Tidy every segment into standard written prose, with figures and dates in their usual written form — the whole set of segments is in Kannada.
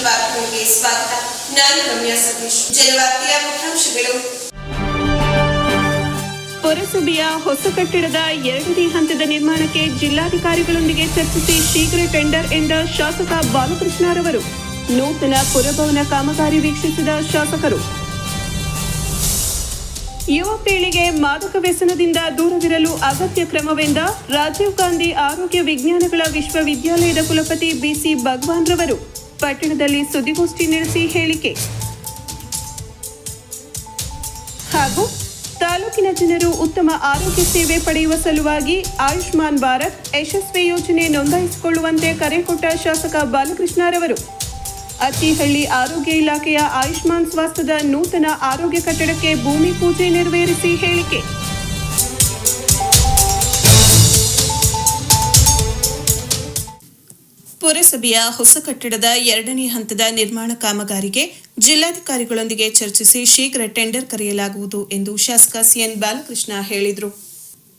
ವಾರ್ತೆಗಳಿಗೆ ಸ್ವಾಗತ. ನಾನು ರಮ್ಯಾ ಸತೀಶ್. ಜನವಾರ್ತೆಯ ಮುಖ್ಯಾಂಶಗಳು. ಪುರಸಭೆಯ ಹೊಸ ಕಟ್ಟಡದ 2ನೇ ಹಂತದ ನಿರ್ಮಾಣಕ್ಕೆ ಜಿಲ್ಲಾಧಿಕಾರಿಗಳೊಂದಿಗೆ ಚರ್ಚಿಸಿ ಶೀಘ್ರ ಟೆಂಡರ್ ಎಂದ ಶಾಸಕ ಬಾಲಕೃಷ್ಣರವರು. ನೂತನ ಪುರಭವನ ಕಾಮಗಾರಿ ವೀಕ್ಷಿಸಿದ ಶಾಸಕರು. ಯುವ ಪೀಳಿಗೆ ಮಾದಕ ವ್ಯಸನದಿಂದ ದೂರವಿರಲು ಅಗತ್ಯ ಕ್ರಮವೆಂದ ರಾಜೀವ್ ಗಾಂಧಿ ಆರೋಗ್ಯ ವಿಜ್ಞಾನಗಳ ವಿಶ್ವವಿದ್ಯಾಲಯದ ಕುಲಪತಿ ಬಿಸಿ ಭಗವಾನ್ ರವರು. ಪಟ್ಟಣದಲ್ಲಿ ಸುದ್ದಿಗೋಷ್ಠಿ ನಡೆಸಿ ಹೇಳಿಕೆ. ಹಾಗೂ ತಾಲೂಕಿನ ಜನರು ಉತ್ತಮ ಆರೋಗ್ಯ ಸೇವೆ ಪಡೆಯುವ ಸಲುವಾಗಿ ಆಯುಷ್ಮಾನ್ ಭಾರತ್ ಯಶಸ್ವಿ ಯೋಜನೆ ನೋಂದಾಯಿಸಿಕೊಳ್ಳುವಂತೆ ಕರೆ ಕೊಟ್ಟ ಶಾಸಕ ಬಾಲಕೃಷ್ಣರವರು. ಅತ್ತಿಹಳ್ಳಿ ಆರೋಗ್ಯ ಇಲಾಖೆಯ ಆಯುಷ್ಮಾನ್ ಸ್ವಾಸ್ಥ್ಯದ ನೂತನ ಆರೋಗ್ಯ ಕಟ್ಟಡಕ್ಕೆ ಭೂಮಿ ಪೂಜೆ ನೆರವೇರಿಸಿ ಹೇಳಿಕೆ. ಪುರಸಭೆಯ ಹೊಸ ಕಟ್ಟಡದ 2ನೇ ಹಂತದ ನಿರ್ಮಾಣ ಕಾಮಗಾರಿಗೆ ಜಿಲ್ಲಾಧಿಕಾರಿಗಳೊಂದಿಗೆ ಚರ್ಚಿಸಿ ಶೀಘ್ರ ಟೆಂಡರ್ ಕರೆಯಲಾಗುವುದು ಎಂದು ಶಾಸಕ ಸಿಎನ್ ಬಾಲಕೃಷ್ಣ ಹೇಳಿದರು.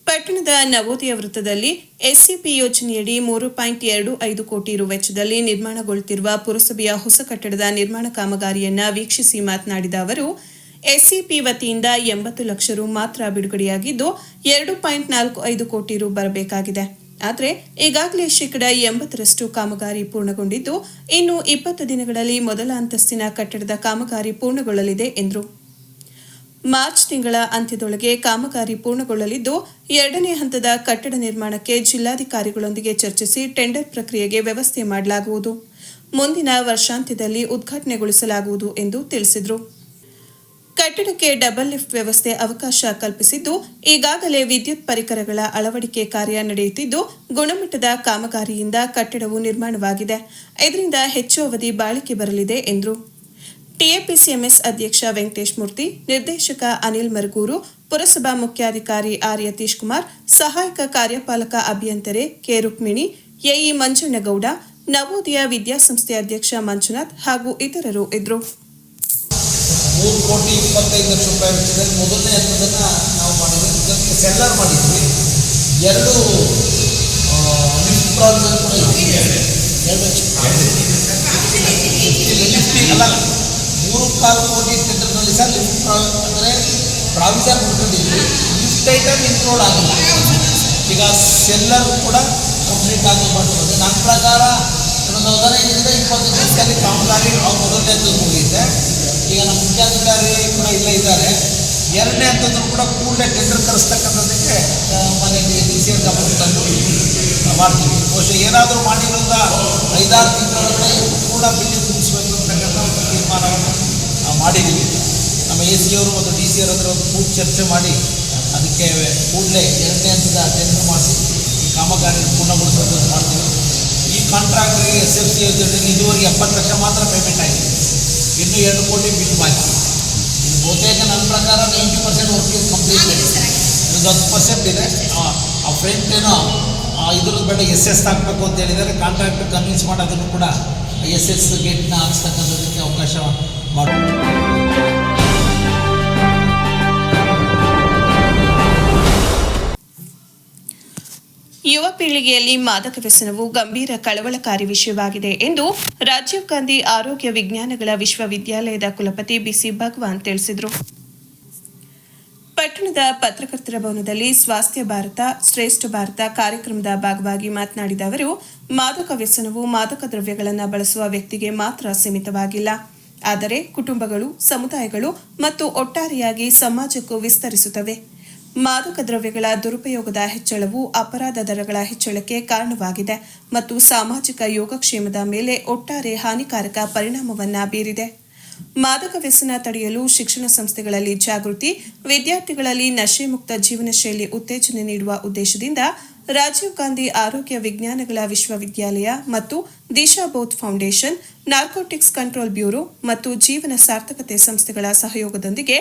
ಪಟ್ಟಣದ ನವೋದಯ ವೃತ್ತದಲ್ಲಿ ಎಸ್ಸಿಪಿ ಯೋಜನೆಯಡಿ 3.25 ಕೋಟಿ ರು ವೆಚ್ಚದಲ್ಲಿ ನಿರ್ಮಾಣಗೊಳ್ಳುತ್ತಿರುವ ಪುರಸಭೆಯ ಹೊಸ ಕಟ್ಟಡದ ನಿರ್ಮಾಣ ಕಾಮಗಾರಿಯನ್ನು ವೀಕ್ಷಿಸಿ ಮಾತನಾಡಿದ ಅವರು, ಎಸ್ಸಿಪಿ ವತಿಯಿಂದ 80 ಲಕ್ಷ ರು ಮಾತ್ರ ಬಿಡುಗಡೆಯಾಗಿದ್ದು 2.45 ಕೋಟಿ ರು ಬರಬೇಕಾಗಿದೆ. ಆದರೆ ಈಗಾಗಲೇ ಶೇಕಡ 80ರಷ್ಟು ಕಾಮಗಾರಿ ಪೂರ್ಣಗೊಂಡಿದ್ದು ಇನ್ನು 20 ದಿನಗಳಲ್ಲಿ ಮೊದಲ ಅಂತಸ್ತಿನ ಕಟ್ಟಡದ ಕಾಮಗಾರಿ ಪೂರ್ಣಗೊಳ್ಳಲಿದೆ ಎಂದರು. ಮಾರ್ಚ್ ತಿಂಗಳ ಅಂತ್ಯದೊಳಗೆ ಕಾಮಗಾರಿ ಪೂರ್ಣಗೊಳ್ಳಲಿದ್ದು 2ನೇ ಹಂತದ ಕಟ್ಟಡ ನಿರ್ಮಾಣಕ್ಕೆ ಜಿಲ್ಲಾಧಿಕಾರಿಗಳೊಂದಿಗೆ ಚರ್ಚಿಸಿ ಟೆಂಡರ್ ಪ್ರಕ್ರಿಯೆಗೆ ವ್ಯವಸ್ಥೆ ಮಾಡಲಾಗುವುದು. ಮುಂದಿನ ವರ್ಷಾಂತ್ಯದಲ್ಲಿ ಉದ್ಘಾಟನೆಗೊಳಿಸಲಾಗುವುದು ಎಂದು ತಿಳಿಸಿದರು. ಕಟ್ಟಡಕ್ಕೆ ಡಬಲ್ ಲಿಫ್ಟ್ ವ್ಯವಸ್ಥೆ ಅವಕಾಶ ಕಲ್ಪಿಸಿದ್ದು ಈಗಾಗಲೇ ವಿದ್ಯುತ್ ಪರಿಕರಗಳ ಅಳವಡಿಕೆ ಕಾರ್ಯ ನಡೆಯುತ್ತಿದ್ದು ಗುಣಮಟ್ಟದ ಕಾಮಗಾರಿಯಿಂದ ಕಟ್ಟಡವು ನಿರ್ಮಾಣವಾಗಿದೆ. ಇದರಿಂದ ಹೆಚ್ಚು ಅವಧಿ ಬಾಳಿಕೆ ಬರಲಿದೆ ಎಂದರು. ಟಿಎಪಿಸಿಎಂಎಸ್ ಅಧ್ಯಕ್ಷ ವೆಂಕಟೇಶ್ ಮೂರ್ತಿ, ನಿರ್ದೇಶಕ ಅನಿಲ್ ಮರಗೂರು, ಪುರಸಭಾ ಮುಖ್ಯಾಧಿಕಾರಿ ಆರ್ ಯತೀಶ್ ಕುಮಾರ್, ಸಹಾಯಕ ಕಾರ್ಯಪಾಲಕ ಅಭಿಯಂತರೆ ಕೆ ರುಕ್ಮಿಣಿ, ಎಇ ಮಂಜಣ್ಣಗೌಡ, ನವೋದಯ ವಿದ್ಯಾಸಂಸ್ಥೆ ಅಧ್ಯಕ್ಷ ಮಂಜುನಾಥ್ ಹಾಗೂ ಇತರರು ಇದ್ದರು. 3,25,00,000 ರೂಪಾಯಿ ವೆಚ್ಚದಲ್ಲಿ ಮೊದಲನೇ ಹಂತದನ್ನು ನಾವು ಮಾಡಿದ್ವಿ. ಜೊತೆಗೆ ಸೆಲ್ಲರ್ ಮಾಡಿದ್ವಿ. 2 ಲಿಫ್ಟ್ ಪ್ರಾವಿಷನ್ ಕೂಡ ಅಲ್ಲ 3.25 ಕೋಟಿ ಟೆಂಡರ್ನಲ್ಲಿ ಸರ್ ಲಿಫ್ಟ್ ಅಂದರೆ ಪ್ರಾವಿಷನ್ ಕೊಟ್ಟಿದ್ದೀವಿ. ಲಿಫ್ಟ್ ಐಟಮ್ ಇನ್ಕ್ಲೂಡ್ ಆಗಿಲ್ಲ. ಈಗ ಸೆಲ್ಲರ್ ಕೂಡ ಕಂಪ್ಲೀಟ್ ಆಗಿ ಮಾಡ್ಬೋದು. ನನ್ನ ಪ್ರಕಾರ ಒಂದು 15-20 ದಿವಸದಲ್ಲಿ ಕಾಮಗಾರಿ ಮೊದಲನೇ ಹಂತದ ಮುಗಿಯುತ್ತೆ. ಈಗ ನಮ್ಮ ಮುಖ್ಯಾಧಿಕಾರಿ ಕೂಡ ಇಲ್ಲೇ ಇದ್ದಾರೆ. 2ನೇ ಹಂತದಲ್ಲೂ ಕೂಡ ಕೂಡಲೇ ಟೆಂಡರ್ ಕರೆಸ್ತಕ್ಕಂಥದ್ದಕ್ಕೆ ಮನೆಯಲ್ಲಿ ಡಿಸಿಎಂ ಗಮನ ತಂದು ಮಾಡ್ತೀವಿ. ಬಹುಶಃ ಏನಾದರೂ ಮಾಡಿರೋದ 5-6 ತಿಂಗಳೊಳಗಡೆ ಕೂಡ ಬಿಲ್ಡಿಂಗ್ ಮುಗಿಸ್ಬೇಕು ಅಂತಕ್ಕಂಥ ಒಂದು ತೀರ್ಮಾನವನ್ನು ಮಾಡಿದ್ದೀವಿ. ನಮ್ಮ ಎ ಸಿ ಅವರು ಮತ್ತು ಡಿ ಸಿ ಅವರ ಹತ್ರ ಒಂದು ಕೂಡಿ ಚರ್ಚೆ ಮಾಡಿ ಅದಕ್ಕೆ ಕೂಡಲೇ 2ನೇ ಹಂತದ ಟೆಂಡರ್ ಮಾಡಿಸಿ ಈ ಕಾಮಗಾರಿ ಪೂರ್ಣಗೊಳಿಸೋದು ಮಾಡ್ತೀವಿ. ಈ ಕಾಂಟ್ರಾಕ್ಟ್ರಿಗೆ SFC ಯೋಜನೆಯಲ್ಲಿ ಇದುವರೆಗೆ 70 ಲಕ್ಷ ಮಾತ್ರ ಪೇಮೆಂಟ್ ಆಗಿದೆ. ಇನ್ನೂ 2 ಕೋಟಿ ಬಿಲ್ ಬಾಕಿ. ಇದು ಬಹುತೇಕ ನನ್ನ ಪ್ರಕಾರ 90% ವರ್ಕ್ ಇಸ್ ಕಂಪ್ಲೀಟೆಡ್. ಇದು 10% ಇದೆ. ಆ ಫ್ರಂಟ್ ಏನೋ ಇದ್ರದ್ದು ಬೇಡ SS ಹಾಕಬೇಕು ಅಂತ ಹೇಳಿದರೆ ಕಾಂಟ್ರಾಕ್ಟರ್ ಕನ್ವಿನ್ಸ್ ಮಾಡೋದನ್ನು ಕೂಡ SS ಗೇಟ್ನ ಹಾಕ್ಸ್ತಕ್ಕಂಥದ್ದಕ್ಕೆ ಅವಕಾಶ ಮಾಡಿ. ಯುವ ಪೀಳಿಗೆಯಲ್ಲಿ ಮಾದಕ ವ್ಯಸನವು ಗಂಭೀರ ಕಳವಳಕಾರಿ ವಿಷಯವಾಗಿದೆ ಎಂದು ರಾಜೀವ್ ಗಾಂಧಿ ಆರೋಗ್ಯ ವಿಜ್ಞಾನಗಳ ವಿಶ್ವವಿದ್ಯಾಲಯದ ಕುಲಪತಿ ಬಿಸಿ ಭಗವಾನ್ ತಿಳಿಸಿದರು. ಪಟ್ಟಣದ ಪತ್ರಕರ್ತರ ಭವನದಲ್ಲಿ ಸ್ವಾಸ್ಥ್ಯ ಭಾರತ ಶ್ರೇಷ್ಠ ಭಾರತ ಕಾರ್ಯಕ್ರಮದ ಭಾಗವಾಗಿ ಮಾತನಾಡಿದ ಅವರು, ಮಾದಕ ವ್ಯಸನವು ಮಾದಕ ದ್ರವ್ಯಗಳನ್ನು ಬಳಸುವ ವ್ಯಕ್ತಿಗೆ ಮಾತ್ರ ಸೀಮಿತವಾಗಿಲ್ಲ, ಆದರೆ ಕುಟುಂಬಗಳು, ಸಮುದಾಯಗಳು ಮತ್ತು ಒಟ್ಟಾರೆಯಾಗಿ ಸಮಾಜಕ್ಕೂ ವಿಸ್ತರಿಸುತ್ತವೆ. ಮಾದಕ ದ್ರವ್ಯಗಳ ದುರುಪಯೋಗದ ಹೆಚ್ಚಳವು ಅಪರಾಧ ದರಗಳ ಹೆಚ್ಚಳಕ್ಕೆ ಕಾರಣವಾಗಿದೆ ಮತ್ತು ಸಾಮಾಜಿಕ ಯೋಗಕ್ಷೇಮದ ಮೇಲೆ ಒಟ್ಟಾರೆ ಹಾನಿಕಾರಕ ಪರಿಣಾಮವನ್ನು ಬೀರಿದೆ. ಮಾದಕ ವ್ಯಸನ ತಡೆಯಲು ಶಿಕ್ಷಣ ಸಂಸ್ಥೆಗಳಲ್ಲಿ ಜಾಗೃತಿ, ವಿದ್ಯಾರ್ಥಿಗಳಲ್ಲಿ ನಶೆ ಮುಕ್ತ ಜೀವನ ಶೈಲಿ ಉತ್ತೇಜನ ನೀಡುವ ಉದ್ದೇಶದಿಂದ ರಾಜೀವ್ ಗಾಂಧಿ ಆರೋಗ್ಯ ವಿಜ್ಞಾನಗಳ ವಿಶ್ವವಿದ್ಯಾಲಯ ಮತ್ತು Disha Bodh foundation, narcotics control bureau ಮತ್ತು ಜೀವನ ಸಾರ್ಥಕತೆ ಸಂಸ್ಥೆಗಳ ಸಹಯೋಗದೊಂದಿಗೆ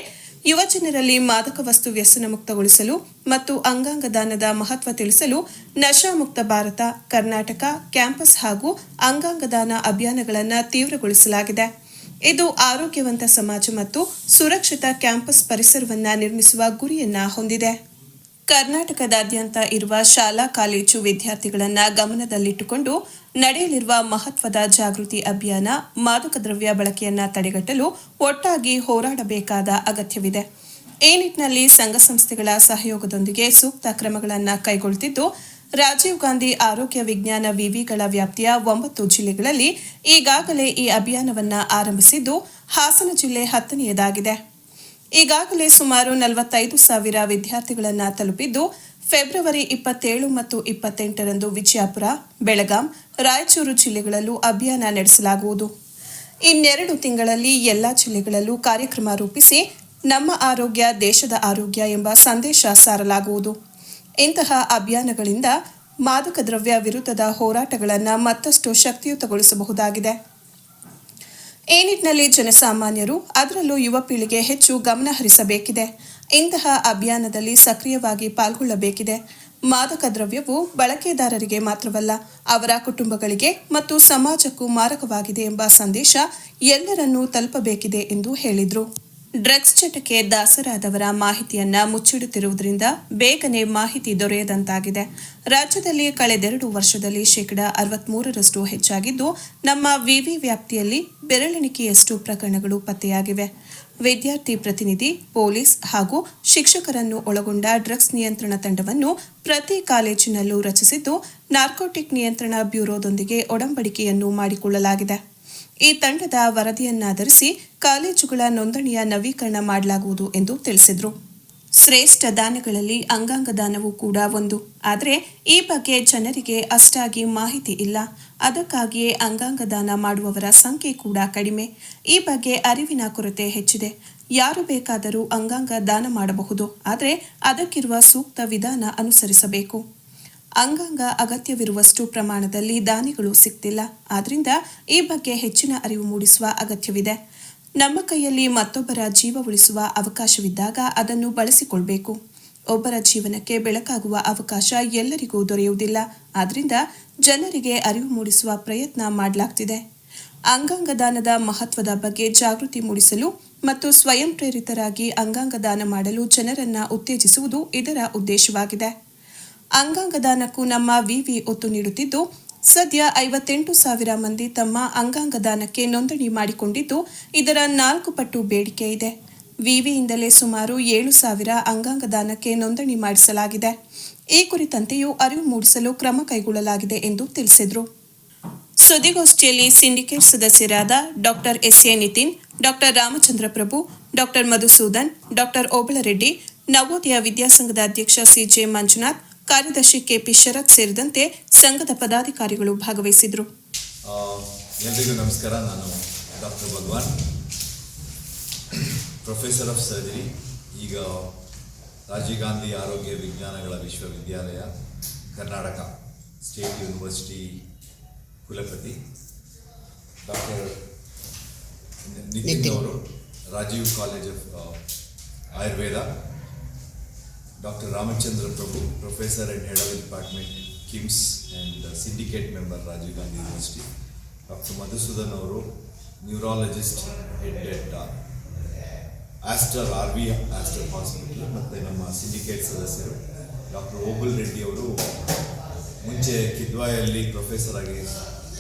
ಯುವಜನರಲ್ಲಿ ಮಾದಕ ವಸ್ತು ವ್ಯಸನ ಮುಕ್ತಗೊಳಿಸಲು ಮತ್ತು ಅಂಗಾಂಗ ದಾನದ ಮಹತ್ವ ತಿಳಿಸಲು ನಶಾ ಮುಕ್ತ ಭಾರತ ಕರ್ನಾಟಕ ಕ್ಯಾಂಪಸ್ ಹಾಗೂ ಅಂಗಾಂಗ ದಾನ ಅಭಿಯಾನಗಳನ್ನು ತೀವ್ರಗೊಳಿಸಲಾಗಿದೆ. ಇದು ಆರೋಗ್ಯವಂತ ಸಮಾಜ ಮತ್ತು ಸುರಕ್ಷಿತ ಕ್ಯಾಂಪಸ್ ಪರಿಸರವನ್ನು ನಿರ್ಮಿಸುವ ಗುರಿಯನ್ನ ಹೊಂದಿದೆ. ಕರ್ನಾಟಕದಾದ್ಯಂತ ಇರುವ ಶಾಲಾ ಕಾಲೇಜು ವಿದ್ಯಾರ್ಥಿಗಳನ್ನು ಗಮನದಲ್ಲಿಟ್ಟುಕೊಂಡು ನಡೆಯಲಿರುವ ಮಹತ್ವದ ಜಾಗೃತಿ ಅಭಿಯಾನ ಮಾದಕ ದ್ರವ್ಯ ಬಳಕೆಯನ್ನು ತಡೆಗಟ್ಟಲು ಒಟ್ಟಾಗಿ ಹೋರಾಡಬೇಕಾದ ಅಗತ್ಯವಿದೆ. ಈ ನಿಟ್ಟಿನಲ್ಲಿ ಸಂಘ ಸಂಸ್ಥೆಗಳ ಸಹಯೋಗದೊಂದಿಗೆ ಸೂಕ್ತ ಕ್ರಮಗಳನ್ನು ಕೈಗೊಳ್ಳುತ್ತಿದ್ದು, ರಾಜೀವ್ ಗಾಂಧಿ ಆರೋಗ್ಯ ವಿಜ್ಞಾನ ವಿವಿಗಳ ವ್ಯಾಪ್ತಿಯ 9 ಜಿಲ್ಲೆಗಳಲ್ಲಿ ಈಗಾಗಲೇ ಈ ಅಭಿಯಾನವನ್ನು ಆರಂಭಿಸಿದ್ದು, ಹಾಸನ ಜಿಲ್ಲೆ 10ನೇದಾಗಿದೆ. ಈಗಾಗಲೇ ಸುಮಾರು 45,000 ವಿದ್ಯಾರ್ಥಿಗಳನ್ನು ತಲುಪಿದ್ದು, ಫೆಬ್ರವರಿ 27 ಮತ್ತು 28ರಂದು ವಿಜಯಪುರ, ಬೆಳಗಾಂ, ರಾಯಚೂರು ಜಿಲ್ಲೆಗಳಲ್ಲೂ ಅಭಿಯಾನ ನಡೆಸಲಾಗುವುದು. ಇನ್ನೆರಡು ತಿಂಗಳಲ್ಲಿ ಎಲ್ಲ ಜಿಲ್ಲೆಗಳಲ್ಲೂ ಕಾರ್ಯಕ್ರಮ ರೂಪಿಸಿ ನಮ್ಮ ಆರೋಗ್ಯ ದೇಶದ ಆರೋಗ್ಯ ಎಂಬ ಸಂದೇಶ ಸಾರಲಾಗುವುದು. ಇಂತಹ ಅಭಿಯಾನಗಳಿಂದ ಮಾದಕ ದ್ರವ್ಯ ವಿರುದ್ಧದ ಹೋರಾಟಗಳನ್ನು ಮತ್ತಷ್ಟು ಶಕ್ತಿಯುತಗೊಳಿಸಬಹುದಾಗಿದೆ. ಈ ನಿಟ್ಟಿನಲ್ಲಿ ಜನಸಾಮಾನ್ಯರು, ಅದರಲ್ಲೂ ಯುವ ಪೀಳಿಗೆ ಹೆಚ್ಚು ಗಮನ ಹರಿಸಬೇಕಿದೆ. ಇಂತಹ ಅಭಿಯಾನದಲ್ಲಿ ಸಕ್ರಿಯವಾಗಿ ಪಾಲ್ಗೊಳ್ಳಬೇಕಿದೆ. ಮಾದಕ ದ್ರವ್ಯವು ಬಳಕೆದಾರರಿಗೆ ಮಾತ್ರವಲ್ಲ, ಅವರ ಕುಟುಂಬಗಳಿಗೆ ಮತ್ತು ಸಮಾಜಕ್ಕೂ ಮಾರಕವಾಗಿದೆ ಎಂಬ ಸಂದೇಶ ಎಲ್ಲರನ್ನೂ ತಲುಪಬೇಕಿದೆ ಎಂದು ಹೇಳಿದರು. ಡ್ರಗ್ಸ್ ಚಟಕ್ಕೆ ದಾಸರಾದವರ ಮಾಹಿತಿಯನ್ನ ಮುಚ್ಚಿಡುತ್ತಿರುವುದರಿಂದ ಬೇಗನೆ ಮಾಹಿತಿ ದೊರೆಯದಂತಾಗಿದೆ. ರಾಜ್ಯದಲ್ಲಿ ಕಳೆದೆರಡು ವರ್ಷದಲ್ಲಿ 63% ಹೆಚ್ಚಾಗಿದ್ದು, ನಮ್ಮ ವಿವಿ ವ್ಯಾಪ್ತಿಯಲ್ಲಿ ಬೆರಳೆಣಿಕೆಯಷ್ಟು ಪ್ರಕರಣಗಳು ಪತ್ತೆಯಾಗಿವೆ. ವಿದ್ಯಾರ್ಥಿ ಪ್ರತಿನಿಧಿ, ಪೊಲೀಸ್ ಹಾಗೂ ಶಿಕ್ಷಕರನ್ನು ಒಳಗೊಂಡ ಡ್ರಗ್ಸ್ ನಿಯಂತ್ರಣ ತಂಡವನ್ನು ಪ್ರತಿ ಕಾಲೇಜಿನಲ್ಲೂ ರಚಿಸಿದ್ದು, ನಾರ್ಕೋಟಿಕ್ ನಿಯಂತ್ರಣ ಬ್ಯೂರೋದೊಂದಿಗೆ ಒಡಂಬಡಿಕೆಯನ್ನು ಮಾಡಿಕೊಳ್ಳಲಾಗಿದೆ. ಈ ತಂಡದ ವರದಿಯನ್ನಾಧರಿಸಿ ಕಾಲೇಜುಗಳ ನೋಂದಣಿಯ ನವೀಕರಣ ಮಾಡಲಾಗುವುದು ಎಂದು ತಿಳಿಸಿದರು. ಶ್ರೇಷ್ಠ ದಾನಗಳಲ್ಲಿ ಅಂಗಾಂಗ ದಾನವೂ ಕೂಡ ಒಂದು. ಆದರೆ ಈ ಬಗ್ಗೆ ಜನರಿಗೆ ಅಷ್ಟಾಗಿ ಮಾಹಿತಿ ಇಲ್ಲ. ಅದಕ್ಕಾಗಿಯೇ ಅಂಗಾಂಗ ದಾನ ಮಾಡುವವರ ಸಂಖ್ಯೆ ಕೂಡ ಕಡಿಮೆ. ಈ ಬಗ್ಗೆ ಅರಿವಿನ ಕೊರತೆ ಹೆಚ್ಚಿದೆ. ಯಾರು ಬೇಕಾದರೂ ಅಂಗಾಂಗ ದಾನ ಮಾಡಬಹುದು, ಆದರೆ ಅದಕ್ಕಿರುವ ಸೂಕ್ತ ವಿಧಾನ ಅನುಸರಿಸಬೇಕು. ಅಂಗಾಂಗ ಅಗತ್ಯವಿರುವಷ್ಟು ಪ್ರಮಾಣದಲ್ಲಿ ದಾನಿಗಳು ಸಿಗ್ತಿಲ್ಲ. ಆದ್ದರಿಂದ ಈ ಬಗ್ಗೆ ಹೆಚ್ಚಿನ ಅರಿವು ಮೂಡಿಸುವ ಅಗತ್ಯವಿದೆ. ನಮ್ಮ ಕೈಯಲ್ಲಿ ಮತ್ತೊಬ್ಬರ ಜೀವ ಉಳಿಸುವ ಅವಕಾಶವಿದ್ದಾಗ ಅದನ್ನು ಬಳಸಿಕೊಳ್ಬೇಕು. ಒಬ್ಬರ ಜೀವನಕ್ಕೆ ಬೆಳಕಾಗುವ ಅವಕಾಶ ಎಲ್ಲರಿಗೂ ದೊರೆಯುವುದಿಲ್ಲ. ಆದ್ದರಿಂದ ಜನರಿಗೆ ಅರಿವು ಮೂಡಿಸುವ ಪ್ರಯತ್ನ ಮಾಡಲಾಗ್ತಿದೆ. ಅಂಗಾಂಗ ದಾನದ ಮಹತ್ವದ ಬಗ್ಗೆ ಜಾಗೃತಿ ಮೂಡಿಸಲು ಮತ್ತು ಸ್ವಯಂ ಪ್ರೇರಿತರಾಗಿ ಅಂಗಾಂಗ ದಾನ ಮಾಡಲು ಜನರನ್ನ ಉತ್ತೇಜಿಸುವುದು ಇದರ ಉದ್ದೇಶವಾಗಿದೆ. ಅಂಗಾಂಗ ದಾನಕ್ಕೂ ನಮ್ಮ ವಿವಿ ಒತ್ತು ನೀಡುತ್ತಿದ್ದು, ಸದ್ಯ 58,000 ಮಂದಿ ತಮ್ಮ ಅಂಗಾಂಗ ದಾನಕ್ಕೆ ನೋಂದಣಿ ಮಾಡಿಕೊಂಡಿದ್ದು, ಇದರ 4 ಪಟ್ಟು ಬೇಡಿಕೆ ಇದೆ. ವಿವಿಯಿಂದಲೇ ಸುಮಾರು 7,000 ಅಂಗಾಂಗ ದಾನಕ್ಕೆ ನೋಂದಣಿ ಮಾಡಿಸಲಾಗಿದೆ. ಈ ಕುರಿತಂತೆಯೂ ಅರಿವು ಮೂಡಿಸಲು ಕ್ರಮ ಕೈಗೊಳ್ಳಲಾಗಿದೆ ಎಂದು ತಿಳಿಸಿದರು. ಸುದ್ದಿಗೋಷ್ಠಿಯಲ್ಲಿ ಸಿಂಡಿಕೇಟ್ ಸದಸ್ಯರಾದ doctor S.A.. Nitin, doctor Ramachandra ಪ್ರಭು, ಡಾಕ್ಟರ್ ಮಧುಸೂದನ್, ಡಾಕ್ಟರ್ ಓಬಳರೆಡ್ಡಿ, ನವೋದಯ ವಿದ್ಯಾಸಂಘದ ಅಧ್ಯಕ್ಷ ಸಿ.ಜೆ. ಮಂಜುನಾಥ್, ಕಾರ್ಯದರ್ಶಿ ಕೆಪಿ ಶರತ್ ಸೇರಿದಂತೆ ಸಂಘದ ಪದಾಧಿಕಾರಿಗಳು ಭಾಗವಹಿಸಿದರು. ಎಲ್ಲರಿಗೂ ನಮಸ್ಕಾರ. ನಾನು doctor Bhagwan, professor of surgery, ಈಗ ರಾಜೀವ್ ಗಾಂಧಿ ಆರೋಗ್ಯ ವಿಜ್ಞಾನಗಳ ವಿಶ್ವವಿದ್ಯಾಲಯ ಕರ್ನಾಟಕ ಸ್ಟೇಟ್ ಯೂನಿವರ್ಸಿಟಿ ಕುಲಪತಿ. ಡಾಕ್ಟರ್ ನಿತಿನ್ ಅವರು Rajiv college of Ayurveda. Dr. Ramachandra Prabhu, Professor and Head of Department, KIMS and Syndicate Member, Rajiv Gandhi University. Dr. Madhusudan Avaru, Neurologist, Head at Aster RV Aster Hospital. ಮತ್ತು ನಮ್ಮ ಸಿಂಡಿಕೇಟ್ ಸದಸ್ಯರು ಡಾಕ್ಟರ್ ಓಬಲ್ ರೆಡ್ಡಿ ಅವರು ಮುಂಚೆ ಕಿದ್ವಾಯಲ್ಲಿ ಪ್ರೊಫೆಸರ್ ಆಗಿ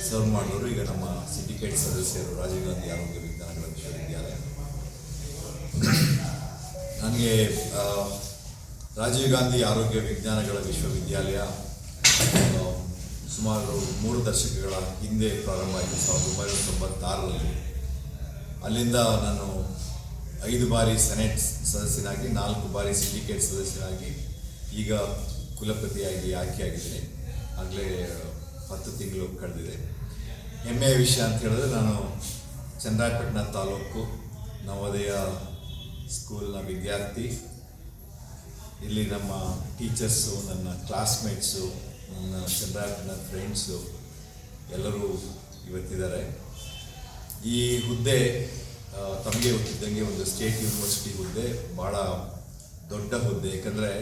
ಸರ್ವ್ ಮಾಡಿದವರು, ಈಗ ನಮ್ಮ ಸಿಂಡಿಕೇಟ್ ಸದಸ್ಯರು ರಾಜೀವ್ ಗಾಂಧಿ ಆರೋಗ್ಯ ವಿಜ್ಞಾನಗಳ ವಿಶ್ವವಿದ್ಯಾಲಯ. ನನಗೆ ರಾಜೀವ್ ಗಾಂಧಿ ಆರೋಗ್ಯ ವಿಜ್ಞಾನಗಳ ವಿಶ್ವವಿದ್ಯಾಲಯ ಸುಮಾರು 3 ದಶಕಗಳ ಹಿಂದೆ ಪ್ರಾರಂಭ ಆಯಿತು, 1996ರಲ್ಲಿ. ಅಲ್ಲಿಂದ ನಾನು 5 ಬಾರಿ ಸೆನೆಟ್ ಸದಸ್ಯನಾಗಿ, 4 ಬಾರಿ ಸಿಂಡಿಕೇಟ್ ಸದಸ್ಯನಾಗಿ, ಈಗ ಕುಲಪತಿಯಾಗಿ ಆಯ್ಕೆಯಾಗಿದ್ದೀನಿ. ಆಗಲೇ 10 ತಿಂಗಳು ಕಳೆದಿದೆ. ಹೆಮ್ಮೆಯ ವಿಷಯ ಅಂತ ಹೇಳಿದ್ರೆ, ನಾನು ಚನ್ನರಾಯಪಟ್ಟಣ ತಾಲೂಕು ನವೋದಯ ಸ್ಕೂಲ್ನ ವಿದ್ಯಾರ್ಥಿ. ಇಲ್ಲಿ ನಮ್ಮ ಟೀಚರ್ಸು, ನನ್ನ ಕ್ಲಾಸ್ಮೇಟ್ಸು, ನನ್ನ ಚನ್ನರಾಯಪಟ್ಟಣ ಫ್ರೆಂಡ್ಸು ಎಲ್ಲರೂ ಇವತ್ತಿದ್ದಾರೆ. ಈ ಹುದ್ದೆ ತಮಗೆ ಗೊತ್ತಿದ್ದಂಗೆ ಒಂದು ಸ್ಟೇಟ್ ಯೂನಿವರ್ಸಿಟಿ ಹುದ್ದೆ ಭಾಳ ದೊಡ್ಡ ಹುದ್ದೆ. ಯಾಕಂದರೆ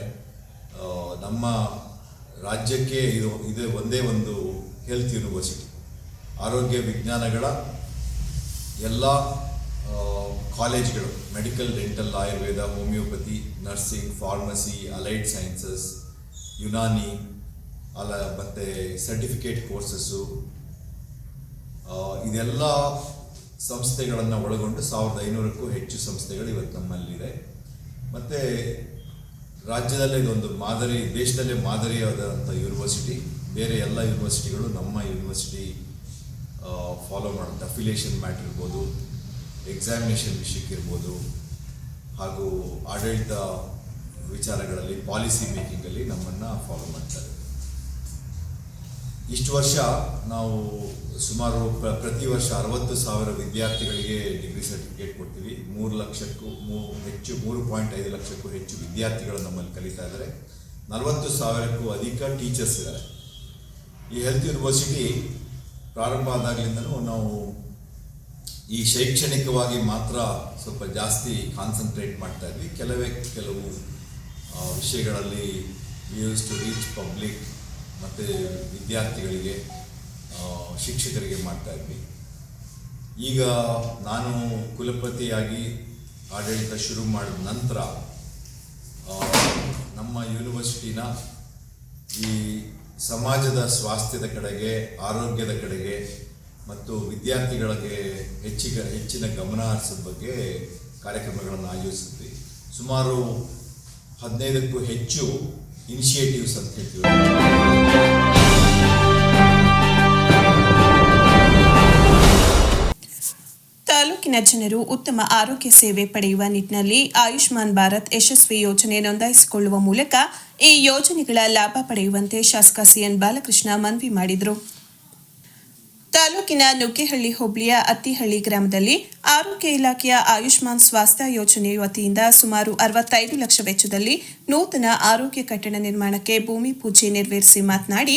ನಮ್ಮ ರಾಜ್ಯಕ್ಕೆ ಇದು ಒಂದೇ ಒಂದು ಹೆಲ್ತ್ ಯೂನಿವರ್ಸಿಟಿ. ಆರೋಗ್ಯ ವಿಜ್ಞಾನಗಳ ಎಲ್ಲ ಕಾಲೇಜ್ಗಳು medical, dental, Ayurveda, homeopathy, nursing, pharmacy, allied sciences, Unani ಮತ್ತು ಸರ್ಟಿಫಿಕೇಟ್ ಕೋರ್ಸಸ್ಸು, ಇದೆಲ್ಲ ಸಂಸ್ಥೆಗಳನ್ನು ಒಳಗೊಂಡು 1500ಕ್ಕೂ ಹೆಚ್ಚು ಸಂಸ್ಥೆಗಳು ಇವತ್ತು ನಮ್ಮಲ್ಲಿದೆ. ಮತ್ತು ರಾಜ್ಯದಲ್ಲೇ ಇದೊಂದು ಮಾದರಿ, ದೇಶದಲ್ಲೇ ಮಾದರಿಯಾದಂಥ ಯೂನಿವರ್ಸಿಟಿ. ಬೇರೆ ಎಲ್ಲ ಯೂನಿವರ್ಸಿಟಿಗಳು ನಮ್ಮ ಯೂನಿವರ್ಸಿಟಿ ಫಾಲೋ ಮಾಡುತ್ತೆ. ಅಫಿಲಿಯೇಷನ್ ಮ್ಯಾಟ್ರ್ ಇರ್ಬೋದು, ಎಕ್ಸಾಮಿನೇಷನ್ ವಿಷಯಕ್ಕಿರ್ಬೋದು, ಹಾಗೂ ಆಡಳಿತ ವಿಚಾರಗಳಲ್ಲಿ, ಪಾಲಿಸಿ ಮೇಕಿಂಗಲ್ಲಿ ನಮ್ಮನ್ನು ಫಾಲೋ ಮಾಡ್ತಾರೆ. ಇಷ್ಟು ವರ್ಷ ನಾವು ಸುಮಾರು ಪ್ರತಿ ವರ್ಷ 60,000 ವಿದ್ಯಾರ್ಥಿಗಳಿಗೆ ಡಿಗ್ರಿ ಸರ್ಟಿಫಿಕೇಟ್ ಕೊಡ್ತೀವಿ. 3 ಲಕ್ಷಕ್ಕೂ ಹೆಚ್ಚು, 3.5 ಲಕ್ಷಕ್ಕೂ ಹೆಚ್ಚು ವಿದ್ಯಾರ್ಥಿಗಳು ನಮ್ಮಲ್ಲಿ ಕಲಿತಾ ಇದ್ದಾರೆ. 40,000ಕ್ಕೂ ಅಧಿಕ ಟೀಚರ್ಸ್ ಇದ್ದಾರೆ. ಈ ಹೆಲ್ತ್ ಯೂನಿವರ್ಸಿಟಿ ಪ್ರಾರಂಭ ಆದಾಗಲಿಂದನೂ ನಾವು ಈ ಶೈಕ್ಷಣಿಕವಾಗಿ ಮಾತ್ರ ಸ್ವಲ್ಪ ಜಾಸ್ತಿ ಕಾನ್ಸಂಟ್ರೇಟ್ ಮಾಡ್ತಾ ಇದ್ವಿ. ಕೆಲವು ವಿಷಯಗಳಲ್ಲಿ ಯೂಸ್ ಟು ರೀಚ್ ಪಬ್ಲಿಕ್ ಮತ್ತು ವಿದ್ಯಾರ್ಥಿಗಳಿಗೆ, ಶಿಕ್ಷಕರಿಗೆ ಮಾಡ್ತಾ ಇದ್ವಿ. ಈಗ ನಾನು ಕುಲಪತಿಯಾಗಿ ಆಡಳಿತ ಶುರು ಮಾಡಿದ ನಂತರ ನಮ್ಮ ಯೂನಿವರ್ಸಿಟಿನ ಈ ಸಮಾಜದ ಸ್ವಾಸ್ಥ್ಯದ ಕಡೆಗೆ, ಆರೋಗ್ಯದ ಕಡೆಗೆ ಮತ್ತು ವಿದ್ಯಾರ್ಥಿಗಳಿಗೆ ಹೆಚ್ಚಿನ ಗಮನ ಹರಿಸೋದ್ರ ಬಗ್ಗೆ ಕಾರ್ಯಕ್ರಮಗಳನ್ನು ಆಯೋಜಿಸಿದ್ವಿ. ಸುಮಾರು 15ಕ್ಕೂ ಹೆಚ್ಚು ಇನಿಷಿಯೇಟಿವ್ಸ್ ಅಂತ ಹೇಳ್ತೀವಿ. ತಾಲೂಕಿನ ಜನರು ಉತ್ತಮ ಆರೋಗ್ಯ ಸೇವೆ ಪಡೆಯುವ ನಿಟ್ಟಿನಲ್ಲಿ ಆಯುಷ್ಮಾನ್ ಭಾರತ್ ಯಶಸ್ವಿ ಯೋಜನೆ ನೋಂದಾಯಿಸಿಕೊಳ್ಳುವ ಮೂಲಕ ಈ ಯೋಜನೆಗಳ ಲಾಭ ಪಡೆಯುವಂತೆ ಶಾಸಕ ಸಿಎನ್ ಬಾಲಕೃಷ್ಣ ಮನವಿ ಮಾಡಿದರು. ತಾಲೂಕಿನ ನುಗ್ಗೇಹಳ್ಳಿ ಹೋಬಳಿಯ ಅತ್ತಿಹಳ್ಳಿ ಗ್ರಾಮದಲ್ಲಿ ಆರೋಗ್ಯ ಇಲಾಖೆಯ ಆಯುಷ್ಮಾನ್ ಸ್ವಾಸ್ಥ್ಯ ಯೋಜನೆ ವತಿಯಿಂದ ಸುಮಾರು 65 ಲಕ್ಷ ವೆಚ್ಚದಲ್ಲಿ ನೂತನ ಆರೋಗ್ಯ ಕಟ್ಟಡ ನಿರ್ಮಾಣಕ್ಕೆ ಭೂಮಿ ಪೂಜೆ ನೆರವೇರಿಸಿ ಮಾತನಾಡಿ,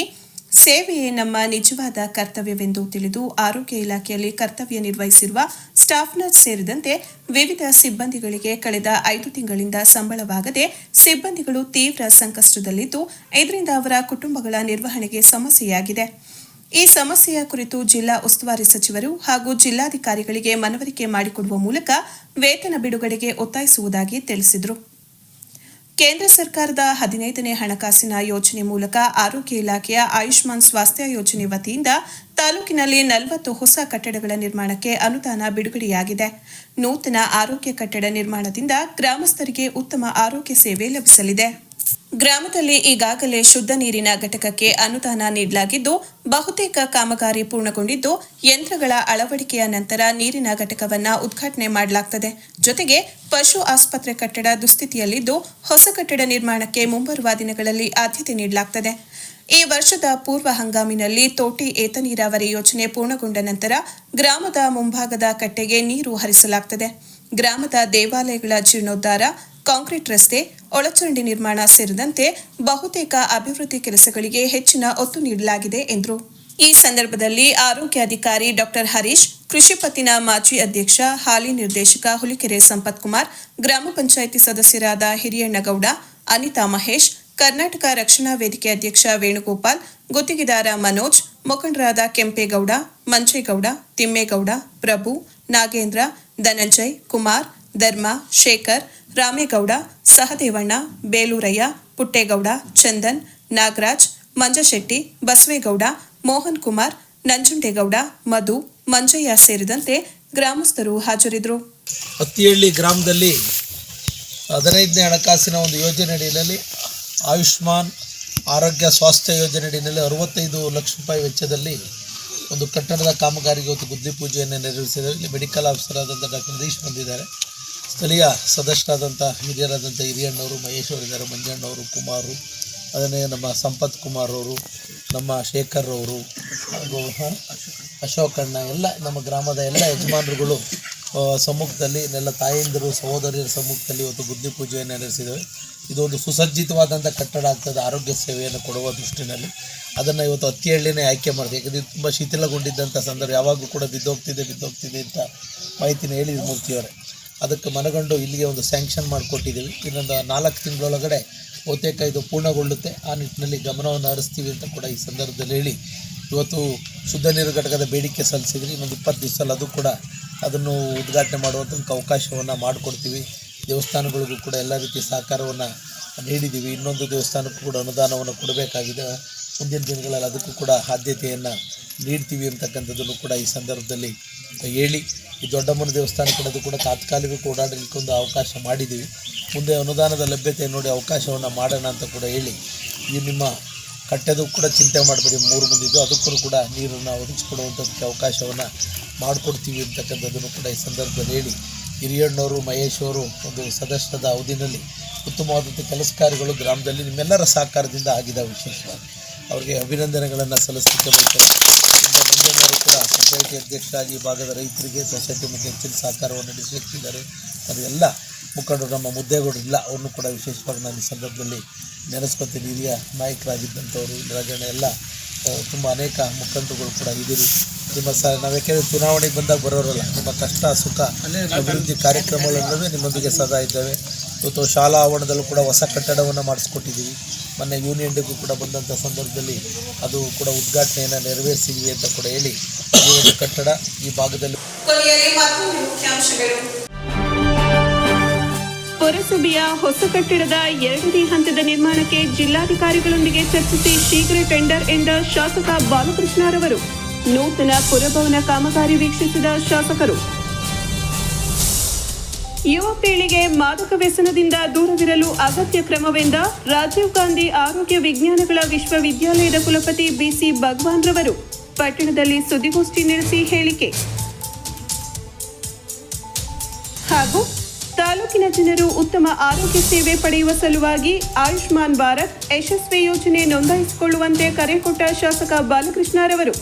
ಸೇವೆಯೇ ನಮ್ಮ ನಿಜವಾದ ಕರ್ತವ್ಯವೆಂದು ತಿಳಿದು ಆರೋಗ್ಯ ಇಲಾಖೆಯಲ್ಲಿ ಕರ್ತವ್ಯ ನಿರ್ವಹಿಸಿರುವ ಸ್ಟಾಫ್ ನರ್ಸ್ ಸೇರಿದಂತೆ ವಿವಿಧ ಸಿಬ್ಬಂದಿಗಳಿಗೆ ಕಳೆದ 5 ತಿಂಗಳಿಂದ ಸಂಬಳವಾಗದೆ ಸಿಬ್ಬಂದಿಗಳು ತೀವ್ರ ಸಂಕಷ್ಟದಲ್ಲಿದ್ದು, ಇದರಿಂದ ಅವರ ಕುಟುಂಬಗಳ ನಿರ್ವಹಣೆಗೆ ಸಮಸ್ಯೆಯಾಗಿದೆ. ಈ ಸಮಸ್ಯೆಯ ಕುರಿತು ಜಿಲ್ಲಾ ಉಸ್ತುವಾರಿ ಸಚಿವರು ಹಾಗೂ ಜಿಲ್ಲಾಧಿಕಾರಿಗಳಿಗೆ ಮನವರಿಕೆ ಮಾಡಿಕೊಡುವ ಮೂಲಕ ವೇತನ ಬಿಡುಗಡೆಗೆ ಒತ್ತಾಯಿಸುವುದಾಗಿ ತಿಳಿಸಿದರು. ಕೇಂದ್ರ ಸರ್ಕಾರದ 15ನೇ ಹಣಕಾಸಿನ ಯೋಜನೆ ಮೂಲಕ ಆರೋಗ್ಯ ಇಲಾಖೆಯ ಆಯುಷ್ಮಾನ್ ಸ್ವಾಸ್ಥ್ಯ ಯೋಜನೆ ವತಿಯಿಂದ ತಾಲೂಕಿನಲ್ಲಿ 40 ಹೊಸ ಕಟ್ಟಡಗಳ ನಿರ್ಮಾಣಕ್ಕೆ ಅನುದಾನ ಬಿಡುಗಡೆಯಾಗಿದೆ. ನೂತನ ಆರೋಗ್ಯ ಕಟ್ಟಡ ನಿರ್ಮಾಣದಿಂದ ಗ್ರಾಮಸ್ಥರಿಗೆ ಉತ್ತಮ ಆರೋಗ್ಯ ಸೇವೆ ಲಭಿಸಲಿದೆ. ಗ್ರಾಮದಲ್ಲಿ ಈಗಾಗಲೇ ಶುದ್ಧ ನೀರಿನ ಘಟಕಕ್ಕೆ ಅನುದಾನ ನೀಡಲಾಗಿದ್ದು, ಬಹುತೇಕ ಕಾಮಗಾರಿ ಪೂರ್ಣಗೊಂಡಿದ್ದು, ಯಂತ್ರಗಳ ಅಳವಡಿಕೆಯ ನಂತರ ನೀರಿನ ಘಟಕವನ್ನು ಉದ್ಘಾಟನೆ ಮಾಡಲಾಗುತ್ತದೆ. ಜೊತೆಗೆ ಪಶು ಆಸ್ಪತ್ರೆ ಕಟ್ಟಡ ದುಸ್ಥಿತಿಯಲ್ಲಿದ್ದು, ಹೊಸ ಕಟ್ಟಡ ನಿರ್ಮಾಣಕ್ಕೆ ಮುಂಬರುವ ದಿನಗಳಲ್ಲಿ ಆದ್ಯತೆ ನೀಡಲಾಗುತ್ತದೆ. ಈ ವರ್ಷದ ಪೂರ್ವ ಹಂಗಾಮಿನಲ್ಲಿ ತೋಟಿ ಏತ ನೀರಾವರಿ ಯೋಜನೆ ಪೂರ್ಣಗೊಂಡ ನಂತರ ಗ್ರಾಮದ ಮುಂಭಾಗದ ಕಟ್ಟೆಗೆ ನೀರು ಹರಿಸಲಾಗುತ್ತದೆ. ಗ್ರಾಮದ ದೇವಾಲಯಗಳ ಜೀರ್ಣೋದ್ಧಾರ, ಕಾಂಕ್ರೀಟ್ ರಸ್ತೆ, ಒಳಚರಂಡಿ ನಿರ್ಮಾಣ ಸೇರಿದಂತೆ ಬಹುತೇಕ ಅಭಿವೃದ್ಧಿ ಕೆಲಸಗಳಿಗೆ ಹೆಚ್ಚಿನ ಒತ್ತು ನೀಡಲಾಗಿದೆ ಎಂದರು. ಈ ಸಂದರ್ಭದಲ್ಲಿ ಆರೋಗ್ಯಾಧಿಕಾರಿ ಡಾಕ್ಟರ್ ಹರೀಶ್, ಕೃಷಿ ಪತ್ತಿನ ಮಾಜಿ ಅಧ್ಯಕ್ಷ, ಹಾಲಿ ನಿರ್ದೇಶಕ ಹುಲಿಕೆರೆ ಸಂಪತ್ ಕುಮಾರ್, ಗ್ರಾಮ ಪಂಚಾಯಿತಿ ಸದಸ್ಯರಾದ ಹಿರಿಯಣ್ಣಗೌಡ, ಅನಿತಾ ಮಹೇಶ್, ಕರ್ನಾಟಕ ರಕ್ಷಣಾ ವೇದಿಕೆ ಅಧ್ಯಕ್ಷ ವೇಣುಗೋಪಾಲ್, ಗುತ್ತಿಗೆದಾರ ಮನೋಜ್, ಮುಖಂಡರಾದ ಕೆಂಪೇಗೌಡ, ಮಂಜೇಗೌಡ, ತಿಮ್ಮೇಗೌಡ, ಪ್ರಭು, ನಾಗೇಂದ್ರ, ಧನಂಜಯ್, ಕುಮಾರ್, ಧರ್ಮ, ಶೇಖರ್, ರಾಮೇಗೌಡ, ಸಹದೇವಣ್ಣ, ಬೇಲೂರಯ್ಯ, ಪುಟ್ಟೇಗೌಡ, ಚಂದನ್, ನಾಗರಾಜ್, ಮಂಜಶೆಟ್ಟಿ, ಬಸವೇಗೌಡ, ಮೋಹನ್ ಕುಮಾರ್, ನಂಜುಂಡೇಗೌಡ, ಮಧು, ಮಂಜಯ್ಯ ಸೇರಿದಂತೆ ಗ್ರಾಮಸ್ಥರು ಹಾಜರಿದ್ದರು. ಅತ್ತಿಹಳ್ಳಿ ಗ್ರಾಮದಲ್ಲಿ 15ನೇ ಹಣಕಾಸಿನ ಒಂದು ಯೋಜನೆ ಅಡಿಯಲ್ಲಿ ಆಯುಷ್ಮಾನ್ ಆರೋಗ್ಯ ಸ್ವಾಸ್ಥ್ಯ ಯೋಜನೆ ಅಡಿಯಲ್ಲಿ 65 ಲಕ್ಷ ರೂಪಾಯಿ ವೆಚ್ಚದಲ್ಲಿ ಒಂದು ಕಟ್ಟಡದ ಕಾಮಗಾರಿಗೆ ಇವತ್ತು ಗುದ್ದಿ ಪೂಜೆಯನ್ನು ನೆರವೇರಿಸಿದ್ದಾರೆ. ಇಲ್ಲಿ ಮೆಡಿಕಲ್ ಆಫೀಸರ್ ಆದಂಥ ಡಾಕ್ಟರ್ ಹರೀಶ್ ಬಂದಿದ್ದಾರೆ. ಸ್ಥಳೀಯ ಸದಸ್ಯರಾದಂಥ ಹಿರಿಯರಾದಂಥ ಹಿರಿಯಣ್ಣವರು, ಮಹೇಶ್ ಅವರಿದ್ದಾರೆ, ಮಂಜಣ್ಣವರು, ಕುಮಾರು, ಅದನ್ನೇ ನಮ್ಮ ಸಂಪತ್ ಕುಮಾರ್ ಅವರು, ನಮ್ಮ ಶೇಖರ್ ಅವರು ಹಾಗೂ ಅಶೋಕಣ್ಣ, ಎಲ್ಲ ನಮ್ಮ ಗ್ರಾಮದ ಎಲ್ಲ ಯಜಮಾನರುಗಳು ಸಮ್ಮುಖದಲ್ಲಿ, ಎಲ್ಲ ತಾಯಂದಿರು, ಸಹೋದರಿಯರ ಸಮ್ಮುಖದಲ್ಲಿ ಇವತ್ತು ಗುದ್ದಿ ಪೂಜೆಯನ್ನು ನಡೆಸಿದ್ದೇವೆ. ಇದೊಂದು ಸುಸಜ್ಜಿತವಾದಂಥ ಕಟ್ಟಡ ಆಗ್ತದೆ ಆರೋಗ್ಯ ಸೇವೆಯನ್ನು ಕೊಡುವ ದೃಷ್ಟಿನಲ್ಲಿ. ಅದನ್ನು ಇವತ್ತು ಅತ್ತಿಹಳ್ಳಿನೇ ಆಯ್ಕೆ ಮಾಡಿದೆ. ಯಾಕಂದರೆ ತುಂಬ ಶಿಥಿಲಗೊಂಡಿದ್ದಂಥ ಸಂದರ್ಭ, ಯಾವಾಗಲೂ ಕೂಡ ಬಿದ್ದೋಗ್ತಿದೆ ಅಂತ ಮಾಹಿತಿನ ಹೇಳಿದ್ರು ಮೂರ್ತಿಯವರೇ. ಅದಕ್ಕೆ ಮನಗಂಡು ಇಲ್ಲಿಗೆ ಒಂದು ಸ್ಯಾಂಕ್ಷನ್ ಮಾಡಿಕೊಟ್ಟಿದ್ದೀವಿ. ಇನ್ನೊಂದು 4 ತಿಂಗಳೊಳಗಡೆ ಬಹುತೇಕ ಇದು ಪೂರ್ಣಗೊಳ್ಳುತ್ತೆ. ಆ ನಿಟ್ಟಿನಲ್ಲಿ ಗಮನವನ್ನು ಹರಿಸ್ತೀವಿ ಅಂತ ಕೂಡ ಈ ಸಂದರ್ಭದಲ್ಲಿ ಹೇಳಿ, ಇವತ್ತು ಶುದ್ಧ ನೀರು ಘಟಕದ ಬೇಡಿಕೆ ಸಲ್ಲಿಸಿದ್ರಿ. ಇನ್ನೊಂದು 20 ದಿವಸದಲ್ಲಿ ಅದು ಕೂಡ ಅದನ್ನು ಉದ್ಘಾಟನೆ ಮಾಡುವಂಥ ಅವಕಾಶವನ್ನು ಮಾಡಿಕೊಡ್ತೀವಿ. ದೇವಸ್ಥಾನಗಳಿಗೂ ಕೂಡ ಎಲ್ಲ ರೀತಿಯ ಸಹಕಾರವನ್ನು ನೀಡಿದ್ದೀವಿ. ಇನ್ನೊಂದು ದೇವಸ್ಥಾನಕ್ಕೂ ಕೂಡ ಅನುದಾನವನ್ನು ಕೊಡಬೇಕಾಗಿದೆ. ಮುಂದಿನ ದಿನಗಳಲ್ಲಿ ಅದಕ್ಕೂ ಕೂಡ ಆದ್ಯತೆಯನ್ನು ನೀಡ್ತೀವಿ ಅಂತಕ್ಕಂಥದ್ದನ್ನು ಕೂಡ ಈ ಸಂದರ್ಭದಲ್ಲಿ ಹೇಳಿ, ಈ ದೊಡ್ಡಮ್ಮನ ದೇವಸ್ಥಾನ ಕಡೆದು ಕೂಡ ತಾತ್ಕಾಲಿಕ ಓಡಾಡಲಿಕ್ಕೆ ಒಂದು ಅವಕಾಶ ಮಾಡಿದ್ದೀವಿ. ಮುಂದೆ ಅನುದಾನದ ಲಭ್ಯತೆ ನೋಡಿ ಅವಕಾಶವನ್ನು ಮಾಡೋಣ ಅಂತ ಕೂಡ ಹೇಳಿ, ಈ ನಿಮ್ಮ ಕಟ್ಟೆದು ಕೂಡ ಚಿಂತೆ ಮಾಡಬೇಡಿ, 3 ಮುಂದಿದ್ದು ಅದಕ್ಕೂ ಕೂಡ ನೀರನ್ನು ಒದಗಿಸ್ಕೊಡುವಂಥದ್ದಕ್ಕೆ ಅವಕಾಶವನ್ನು ಮಾಡಿಕೊಡ್ತೀವಿ ಅಂತಕ್ಕಂಥದ್ದನ್ನು ಕೂಡ ಈ ಸಂದರ್ಭದಲ್ಲಿ ಹೇಳಿ, ಹಿರಿಯಣ್ಣವರು ಮಹೇಶ್ ಅವರು ಒಂದು ಸದಸ್ಯದ ಅವಧಿನಲ್ಲಿ ಉತ್ತಮವಾದಂಥ ಕೆಲಸ ಕಾರ್ಯಗಳು ಗ್ರಾಮದಲ್ಲಿ ನಿಮ್ಮೆಲ್ಲರ ಸಹಕಾರದಿಂದ ಆಗಿದ್ದಾವೆ. ವಿಶೇಷವಾಗಿ ಅವರಿಗೆ ಅಭಿನಂದನೆಗಳನ್ನು ಸಲ್ಲಿಸಲಿಕ್ಕೆ ಬಯಸ್ತೇನೆ. ಮಂಜಣ್ಣವರು ಕೂಡ ಸೊಸೈಟಿ ಅಧ್ಯಕ್ಷರಾಗಿ ಈ ಭಾಗದ ರೈತರಿಗೆ ಸೊಸೈಟಿ ಬಗ್ಗೆ ಹೆಚ್ಚಿನ ಸಹಕಾರವನ್ನು ನಡೆಸಲಿಕ್ಕಿದ್ದಾರೆ. ಅದು ಎಲ್ಲ ಮುಖಂಡರು ನಮ್ಮ ಮುದ್ದೇಗೌಡರು ಇಲ್ಲ, ಅವ್ರನ್ನೂ ಕೂಡ ವಿಶೇಷವಾಗಿ ನಾನು ಈ ಸಂದರ್ಭದಲ್ಲಿ ನೆನೆಸ್ಕೊತೀನಿ. ಹಿರಿಯ ನಾಯಕರಾಗಿದ್ದಂಥವರು ರಾಜಣ್ಣ ಎಲ್ಲ ತುಂಬ ಅನೇಕ ಮುಖಂಡರುಗಳು ಕೂಡ ಇದ್ದೀರಿ. ನಿಮ್ಮ ನಾವು ಯಾಕೆಂದರೆ ಚುನಾವಣೆಗೆ ಬಂದಾಗ ಬರೋರಲ್ಲ, ನಿಮ್ಮ ಕಷ್ಟ ಸುಖ ಅಭಿವೃದ್ಧಿ ಕಾರ್ಯಕ್ರಮಗಳನ್ನೂ ನಿಮ್ಮೊಂದಿಗೆ ಸದಾ ಇದ್ದಾವೆ. ಇವತ್ತು ಶಾಲಾ ಆವರಣದಲ್ಲೂ ಕೂಡ ಹೊಸ ಕಟ್ಟಡವನ್ನು ಮಾಡಿಸ್ಕೊಟ್ಟಿದ್ದೀವಿ. ಮೊನ್ನೆ ಯೂನಿಯನ್ ಡೇಗೂ ಕೂಡ ಬಂದಂಥ ಸಂದರ್ಭದಲ್ಲಿ ಅದು ಕೂಡ ಉದ್ಘಾಟನೆಯನ್ನು ನೆರವೇರಿಸಿದ್ವಿ ಅಂತ ಕೂಡ ಹೇಳಿ, ಈ ಒಂದು ಕಟ್ಟಡ ಈ ಭಾಗದಲ್ಲಿ ಕೊನೆಯಲ್ಲಿ ಮತ್ತೊಂದು ಮುಖ್ಯಾಂಶಗಳು. ಪುರಸಭೆಯ ಹೊಸ ಕಟ್ಟಡದ 2ನೇ ಹಂತದ ನಿರ್ಮಾಣಕ್ಕೆ ಜಿಲ್ಲಾಧಿಕಾರಿಗಳೊಂದಿಗೆ ಚರ್ಚಿಸಿ ಶೀಘ್ರ ಟೆಂಡರ್ ಎಂದ ಶಾಸಕ ಬಾಲಕೃಷ್ಣರವರು. ನೂತನ ಪುರಭವನ ಕಾಮಗಾರಿ ವೀಕ್ಷಿಸಿದ ಶಾಸಕರು. ಯುವ ಪೀಳಿಗೆ ಮಾದಕ ವ್ಯಸನದಿಂದ ದೂರವಿರಲು ಅಗತ್ಯ ಕ್ರಮವೆಂದ ರಾಜೀವ್ ಗಾಂಧಿ ಆರೋಗ್ಯ ವಿಜ್ಞಾನಗಳ ವಿಶ್ವವಿದ್ಯಾಲಯದ ಕುಲಪತಿ ಬಿಸಿ ಭಗವಾನ್ ರವರು. ಪಟ್ಟಣದಲ್ಲಿ ಸುದ್ದಿಗೋಷ್ಠಿ ನಡೆಸಿ ಹೇಳಿಕೆ. ಹಾಗೂ ತಾಲೂಕಿನ ಜನರು ಉತ್ತಮ ಆರೋಗ್ಯ ಸೇವೆ ಪಡೆಯುವ ಸಲುವಾಗಿ ಆಯುಷ್ಮಾನ್ ಭಾರತ್ ಯಶಸ್ವಿ ಯೋಜನೆ ನೋಂದಾಯಿಸಿಕೊಳ್ಳುವಂತೆ ಕರೆ ಕೊಟ್ಟ ಶಾಸಕ ಬಾಲಕೃಷ್ಣರವರು.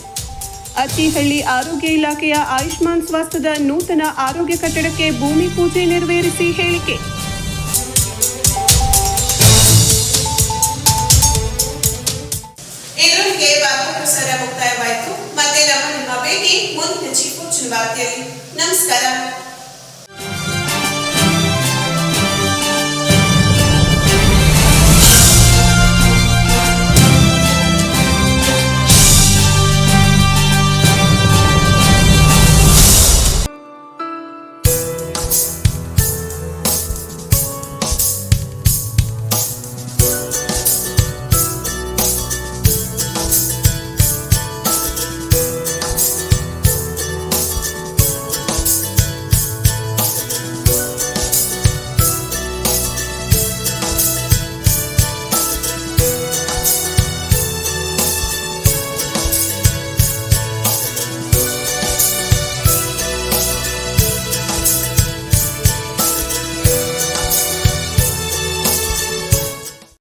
ಅತ್ತಿಹಳ್ಳಿ ಆರೋಗ್ಯ ಇಲಾಖೆಯ ಆಯುಷ್ಮಾನ್ ಸ್ವಾಸ್ಥ್ಯದ ನೂತನ ಆರೋಗ್ಯ ಕಟ್ಟಡಕ್ಕೆ ಭೂಮಿ ಪೂಜೆ ನೆರವೇರಿಸಿ ಹೇಳಿಕೆ. ಇದರೊಂದಿಗೆ ವಾರ್ತಾ ಪ್ರಸಾರ ಮುಕ್ತಾಯವಾಯಿತು. ಮತ್ತೆ ನಮ್ಮ ಭೇಟಿ ಮುಂದಿನ ಚಿಕ್ಕ ವಾರ್ತೆಯಲ್ಲಿ. ನಮಸ್ಕಾರ.